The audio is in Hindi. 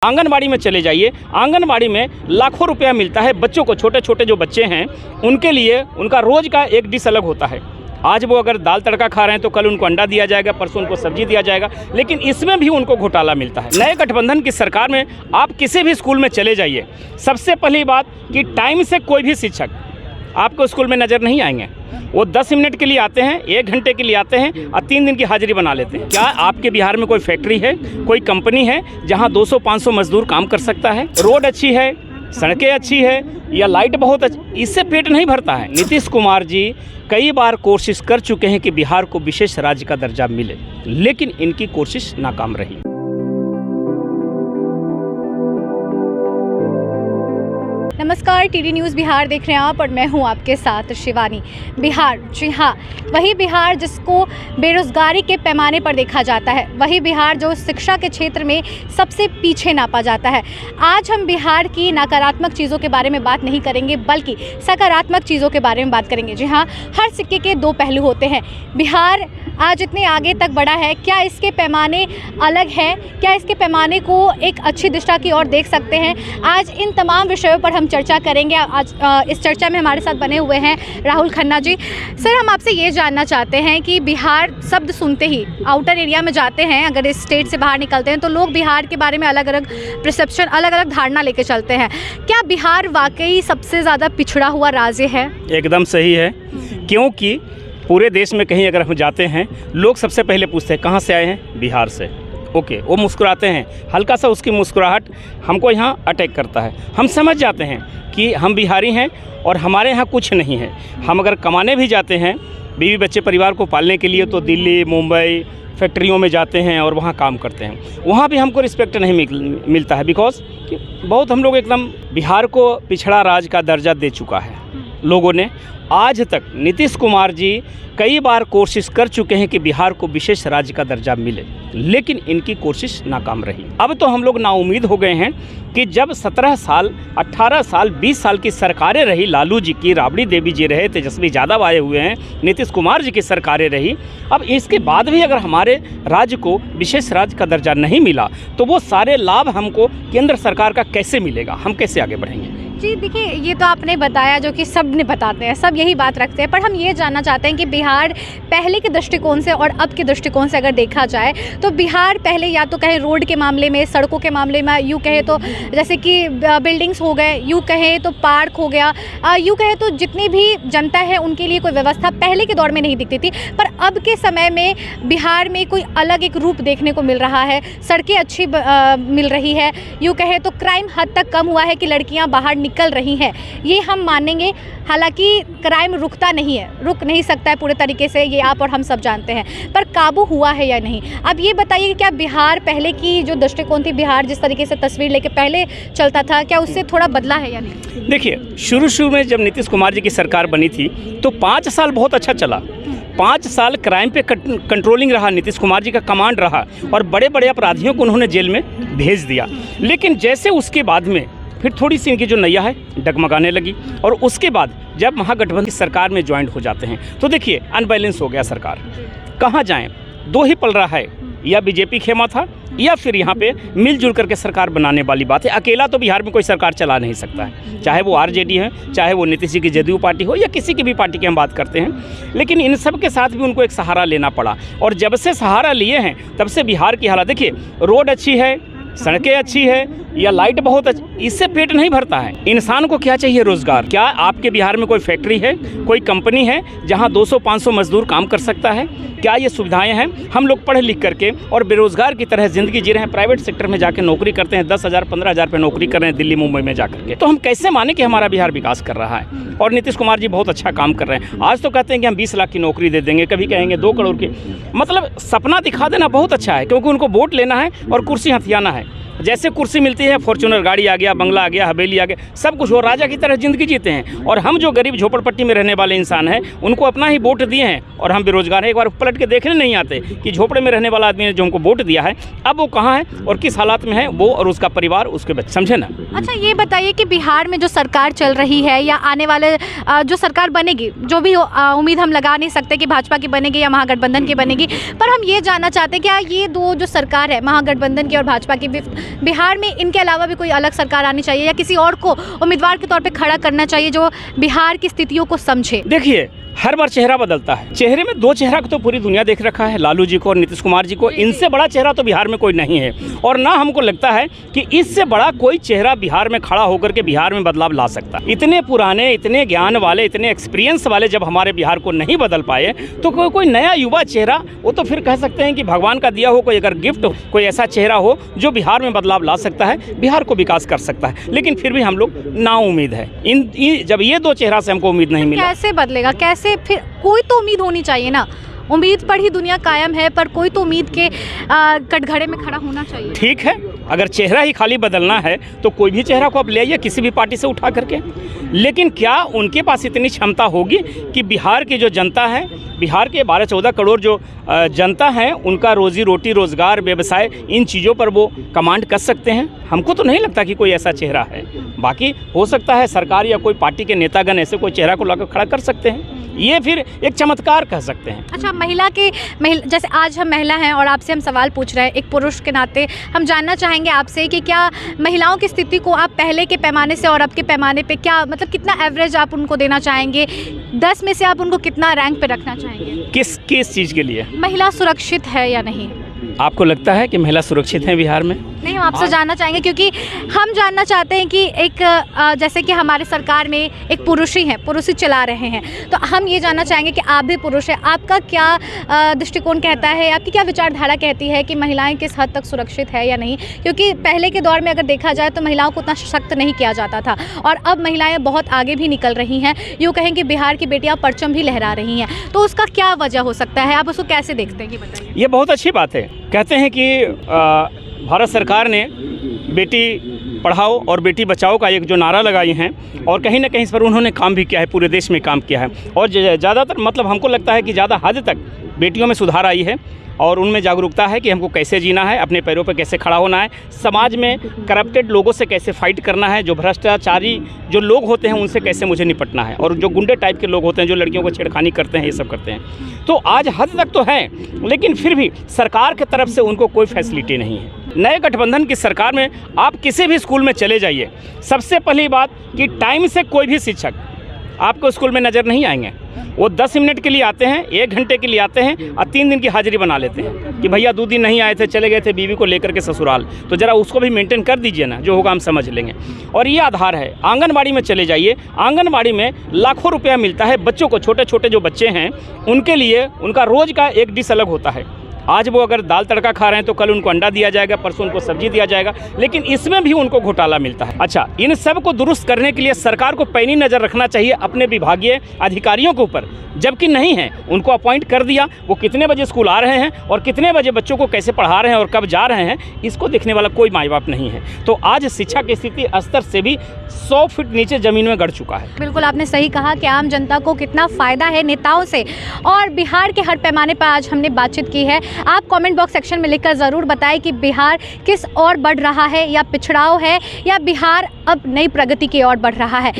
आंगनबाड़ी में चले जाइए, आंगनबाड़ी में लाखों रुपया मिलता है बच्चों को। छोटे छोटे जो बच्चे हैं उनके लिए उनका रोज़ का एक डिश अलग होता है। आज वो अगर दाल तड़का खा रहे हैं तो कल उनको अंडा दिया जाएगा, परसों उनको सब्जी दिया जाएगा, लेकिन इसमें भी उनको घोटाला मिलता है। नए गठबंधन की सरकार में आप किसी भी स्कूल में चले जाइए, सबसे पहली बात कि टाइम से कोई भी शिक्षक आपको स्कूल में नज़र नहीं आएंगे। वो 10 मिनट के लिए आते हैं, 1 घंटे के लिए आते हैं और 3 दिन की हाजिरी बना लेते हैं। क्या आपके बिहार में कोई फैक्ट्री है, कोई कंपनी है जहां 200-500 मजदूर काम कर सकता है? रोड अच्छी है, सड़कें अच्छी है या लाइट बहुत अच्छी, इससे पेट नहीं भरता है। नीतीश कुमार जी कई बार कोशिश कर चुके हैं कि बिहार को विशेष राज्य का दर्जा मिले, लेकिन इनकी कोशिश नाकाम रही। नमस्कार, टीडी न्यूज़ बिहार देख रहे हैं आप और मैं हूं आपके साथ शिवानी। बिहार, जी हाँ, वही बिहार जिसको बेरोज़गारी के पैमाने पर देखा जाता है, वही बिहार जो शिक्षा के क्षेत्र में सबसे पीछे नापा जाता है। आज हम बिहार की नकारात्मक चीज़ों के बारे में बात नहीं करेंगे बल्कि सकारात्मक चीज़ों के बारे में बात करेंगे। जी हाँ, हर सिक्के के 2 पहलू होते हैं। बिहार आज इतने आगे तक बढ़ा है, क्या इसके पैमाने अलग हैं? क्या इसके पैमाने को एक अच्छी दिशा की ओर देख सकते हैं? आज इन तमाम विषयों पर हम चर्चा करेंगे। आज इस चर्चा में हमारे साथ बने हुए हैं राहुल खन्ना जी। सर, हम आपसे ये जानना चाहते हैं कि बिहार शब्द सुनते ही आउटर एरिया में जाते हैं, अगर इस स्टेट से बाहर निकलते हैं तो लोग बिहार के बारे में अलग अलग परसेप्शन, अलग अलग धारणा लेके चलते हैं। क्या बिहार वाकई सबसे ज़्यादा पिछड़ा हुआ राज्य है? एकदम सही है, क्योंकि पूरे देश में कहीं अगर हम जाते हैं, लोग सबसे पहले पूछते हैं कहाँ से आए हैं? बिहार से। ओके, वो मुस्कुराते हैं, हल्का सा उसकी मुस्कुराहट हमको यहाँ अटैक करता है। हम समझ जाते हैं कि हम बिहारी हैं और हमारे यहाँ कुछ नहीं है। हम अगर कमाने भी जाते हैं, बीवी बच्चे परिवार को पालने के लिए, तो दिल्ली, मुंबई फैक्ट्रियों में जाते हैं और वहाँ काम करते हैं। वहाँ भी हमको रिस्पेक्ट नहीं मिलता है, बिकॉज बहुत हम लोग एकदम बिहार को पिछड़ा राज्य का दर्जा दे चुका है लोगों ने। आज तक नीतीश कुमार जी कई बार कोशिश कर चुके हैं कि बिहार को विशेष राज्य का दर्जा मिले, लेकिन इनकी कोशिश नाकाम रही। अब तो हम लोग नाउम्मीद हो गए हैं कि जब 17 साल, 18 साल, 20 साल की सरकारें रही, लालू जी की, राबड़ी देवी जी रहे, तेजस्वी यादव आए हुए हैं, नीतीश कुमार जी की सरकारें रही, अब इसके बाद भी अगर हमारे राज्य को विशेष राज्य का दर्जा नहीं मिला तो वो सारे लाभ हमको केंद्र सरकार का कैसे मिलेगा? हम कैसे आगे बढ़ेंगे? जी देखिए, ये तो आपने बताया जो कि सब ने बताते हैं, सब यही बात रखते हैं, पर हम ये जानना चाहते हैं कि बिहार पहले के दृष्टिकोण से और अब के दृष्टिकोण से अगर देखा जाए तो बिहार पहले या तो कहें रोड के मामले में, सड़कों के मामले में, यूँ कहें तो जैसे कि बिल्डिंग्स हो गए, यूँ कहें तो पार्क हो गया, यूँ कहें तो जितनी भी जनता है उनके लिए कोई व्यवस्था पहले के दौर में नहीं दिखती थी, पर अब के समय में बिहार में कोई अलग एक रूप देखने को मिल रहा है। सड़कें अच्छी मिल रही है, यूँ कहें तो क्राइम हद तक कम हुआ है कि लड़कियाँ बाहर निकल रही हैं, ये हम मानेंगे। हालांकि क्राइम रुकता नहीं है, रुक नहीं सकता है पूरे तरीके से, ये आप और हम सब जानते हैं, पर काबू हुआ है या नहीं? अब ये बताइए कि क्या बिहार पहले की जो दृष्टिकोण थी, बिहार जिस तरीके से तस्वीर लेके पहले चलता था, क्या उससे थोड़ा बदला है या नहीं? देखिए, शुरू में जब नीतीश कुमार जी की सरकार बनी थी तो 5 साल बहुत अच्छा चला। 5 साल क्राइम पे कंट्रोलिंग रहा, नीतीश कुमार जी का कमांड रहा और बड़े बड़े अपराधियों को उन्होंने जेल में भेज दिया। लेकिन जैसे उसके बाद में फिर थोड़ी सी इनकी जो नैया है डगमगाने लगी, और उसके बाद जब महागठबंधन की सरकार में ज्वाइंट हो जाते हैं तो देखिए अनबैलेंस हो गया सरकार। कहाँ जाएं? 2 ही पल रहा है, या बीजेपी खेमा था या फिर यहाँ पे मिलजुल करके सरकार बनाने वाली बात है। अकेला तो बिहार में कोई सरकार चला नहीं सकता है, चाहे वो आरजेडी है, चाहे वो नीतीश जी की जदयू पार्टी हो या किसी की भी पार्टी की हम बात करते हैं। लेकिन इन सब के साथ भी उनको एक सहारा लेना पड़ा, और जब से सहारा लिए हैं तब से बिहार की हालत देखिए, रोड अच्छी है, सड़कें अच्छी है या लाइट बहुत अच्छी, इससे पेट नहीं भरता है। इंसान को क्या चाहिए? रोजगार। क्या आपके बिहार में कोई फैक्ट्री है, कोई कंपनी है जहां 200-500 मजदूर काम कर सकता है? क्या ये सुविधाएं हैं? हम लोग पढ़ लिख करके और बेरोजगार की तरह ज़िंदगी जी रहे हैं, प्राइवेट सेक्टर में जाकर नौकरी करते हैं, 10,000 15,000 पे नौकरी कर रहे हैं दिल्ली मुंबई में जाकर के। तो हम कैसे माने कि हमारा बिहार विकास कर रहा है? और नीतीश कुमार जी बहुत अच्छा काम कर रहे हैं। आज तो कहते हैं कि हम 20 लाख की नौकरी दे देंगे, कभी कहेंगे 2 करोड़ की। मतलब सपना दिखा देना बहुत अच्छा है, क्योंकि उनको वोट लेना है और कुर्सी हथियाना है। जैसे कुर्सी मिलती है, फॉर्च्यूनर गाड़ी आ गया, बंगला आ गया, हवेली आ गया, सब कुछ, वो राजा की तरह ज़िंदगी जीते हैं। और हम जो गरीब झोपड़पट्टी में रहने वाले इंसान हैं उनको अपना ही वोट दिए हैं और हम बेरोजगार हैं। एक बार पलट के देखने नहीं आते कि झोपड़े में रहने वाला आदमी ने जो हमको वोट दिया है अब वो कहाँ है और किस हालात में है, वो और उसका परिवार, उसके बच्चे, समझे ना? अच्छा, ये बताइए कि बिहार में जो सरकार चल रही है या आने वाले जो सरकार बनेगी, जो भी उम्मीद हम लगा नहीं सकते कि भाजपा की बनेगी या महागठबंधन की बनेगी, पर हम ये जानना चाहते हैं क्या ये 2 जो सरकार है महागठबंधन की और भाजपा की, बिहार में इनके अलावा भी कोई अलग सरकार आनी चाहिए या किसी और को उम्मीदवार के तौर पे खड़ा करना चाहिए जो बिहार की स्थितियों को समझे? देखिए, हर बार चेहरा बदलता है। चेहरे में दो चेहरा को तो पूरी दुनिया देख रखा है, लालू जी को और नीतीश कुमार जी को। इनसे बड़ा चेहरा तो बिहार में कोई नहीं है, और ना हमको लगता है कि इससे बड़ा कोई चेहरा बिहार में खड़ा होकर के बिहार में बदलाव ला सकता। इतने पुराने, इतने ज्ञान वाले, इतने एक्सपीरियंस वाले जब हमारे बिहार को नहीं बदल पाए, तो कोई नया युवा चेहरा, वो तो फिर कह सकते हैं कि भगवान का दिया हो कोई अगर गिफ्ट, कोई ऐसा चेहरा हो जो बिहार में बदलाव ला सकता है, बिहार को विकास कर सकता है। लेकिन फिर भी हम लोग ना उम्मीद है। जब ये दो चेहरा से हमको उम्मीद नहीं मिला, कैसे बदलेगा? कैसे? फिर कोई तो उम्मीद होनी चाहिए ना। उम्मीद पर ही दुनिया कायम है, पर कोई तो उम्मीद के कटघरे में खड़ा होना चाहिए। ठीक है, अगर चेहरा ही खाली बदलना है तो कोई भी चेहरा को आप ले आइए किसी भी पार्टी से उठा करके। लेकिन क्या उनके पास इतनी क्षमता होगी कि बिहार की जो जनता है, बिहार के 12-14 करोड़ जो जनता है, उनका रोजी रोटी, रोजगार, व्यवसाय, इन चीज़ों पर वो कमांड कर सकते हैं? हमको तो नहीं लगता कि कोई ऐसा चेहरा है। बाकी हो सकता है सरकार या कोई पार्टी के नेतागण ऐसे कोई चेहरा को लाकर खड़ा कर सकते हैं, ये फिर एक चमत्कार कह सकते हैं। अच्छा, जैसे आज हम महिला हैं और आपसे हम सवाल पूछ रहे हैं, एक पुरुष के नाते हम जानना चाहेंगे आपसे कि क्या महिलाओं की स्थिति को आप पहले के पैमाने से और अब के पैमाने पे क्या, मतलब कितना एवरेज आप उनको देना चाहेंगे? 10 में से आप उनको कितना रैंक पे रखना चाहेंगे? किस चीज़ के लिए? महिला सुरक्षित है या नहीं? आपको लगता है कि महिला सुरक्षित है बिहार में? नहीं, हम आपसे जानना चाहेंगे क्योंकि हम जानना चाहते हैं कि एक जैसे कि हमारे सरकार में एक पुरुष ही चला रहे हैं, तो हम ये जानना चाहेंगे कि आप भी पुरुष हैं, आपका क्या दृष्टिकोण कहता है, आपकी क्या विचारधारा कहती है कि महिलाएं किस हद तक सुरक्षित है या नहीं? क्योंकि पहले के दौर में अगर देखा जाए तो महिलाओं को उतना सशक्त नहीं किया जाता था, और अब महिलाएं बहुत आगे भी निकल रही हैं। यूँ कहें कि बिहार की बेटियाँ परचम भी लहरा रही हैं, तो उसका क्या वजह हो सकता है? आप उसको कैसे देखते हैं, ये बताइए। ये बहुत अच्छी बात है। कहते हैं कि भारत सरकार ने बेटी पढ़ाओ और बेटी बचाओ का एक जो नारा लगाई हैं, और कहीं ना कहीं इस पर उन्होंने काम भी किया है, पूरे देश में काम किया है, और ज़्यादातर मतलब हमको लगता है कि ज़्यादा हद तक बेटियों में सुधार आई है, और उनमें जागरूकता है कि हमको कैसे जीना है, अपने पैरों पर कैसे खड़ा होना है, समाज में करप्टेड लोगों से कैसे फाइट करना है, जो भ्रष्टाचारी जो लोग होते हैं उनसे कैसे मुझे निपटना है, और जो गुंडे टाइप के लोग होते हैं जो लड़कियों को छेड़खानी करते हैं, ये सब करते हैं। तो आज हद तक तो है, लेकिन फिर भी सरकार की तरफ से उनको कोई फैसिलिटी नहीं है। नए गठबंधन की सरकार में आप किसी भी स्कूल में चले जाइए, सबसे पहली बात कि टाइम से कोई भी शिक्षक आपको स्कूल में नज़र नहीं आएंगे। वो 10 मिनट के लिए आते हैं, 1 घंटे के लिए आते हैं, और 3 दिन की हाजिरी बना लेते हैं कि भैया 2 दिन नहीं आए थे, चले गए थे बीवी को लेकर के ससुराल, तो ज़रा उसको भी मेंटेन कर दीजिए ना, जो होगा हम समझ लेंगे। और ये आधार है। आंगनबाड़ी में चले जाइए, आंगनबाड़ी में लाखों रुपया मिलता है बच्चों को, छोटे छोटे जो बच्चे हैं उनके लिए उनका रोज़ का एक डिश अलग होता है। आज वो अगर दाल तड़का खा रहे हैं तो कल उनको अंडा दिया जाएगा, परसों उनको सब्जी दिया जाएगा, लेकिन इसमें भी उनको घोटाला मिलता है। अच्छा, इन सब को दुरुस्त करने के लिए सरकार को पैनी नज़र रखना चाहिए अपने विभागीय अधिकारियों के ऊपर, जबकि नहीं है। उनको अपॉइंट कर दिया, वो कितने बजे स्कूल आ रहे हैं और कितने बजे बच्चों को कैसे पढ़ा रहे हैं और कब जा रहे हैं, इसको देखने वाला कोई माँ बाप नहीं है। तो आज शिक्षा की स्थिति स्तर से भी 100 फीट नीचे ज़मीन में गड़ चुका है। बिल्कुल, आपने सही कहा कि आम जनता को कितना फ़ायदा है नेताओं से, और बिहार के हर पैमाने पर आज हमने बातचीत की है। आप कमेंट बॉक्स सेक्शन में लिखकर ज़रूर बताएं कि बिहार किस ओर बढ़ रहा है, या पिछड़ाव है, या बिहार अब नई प्रगति की ओर बढ़ रहा है।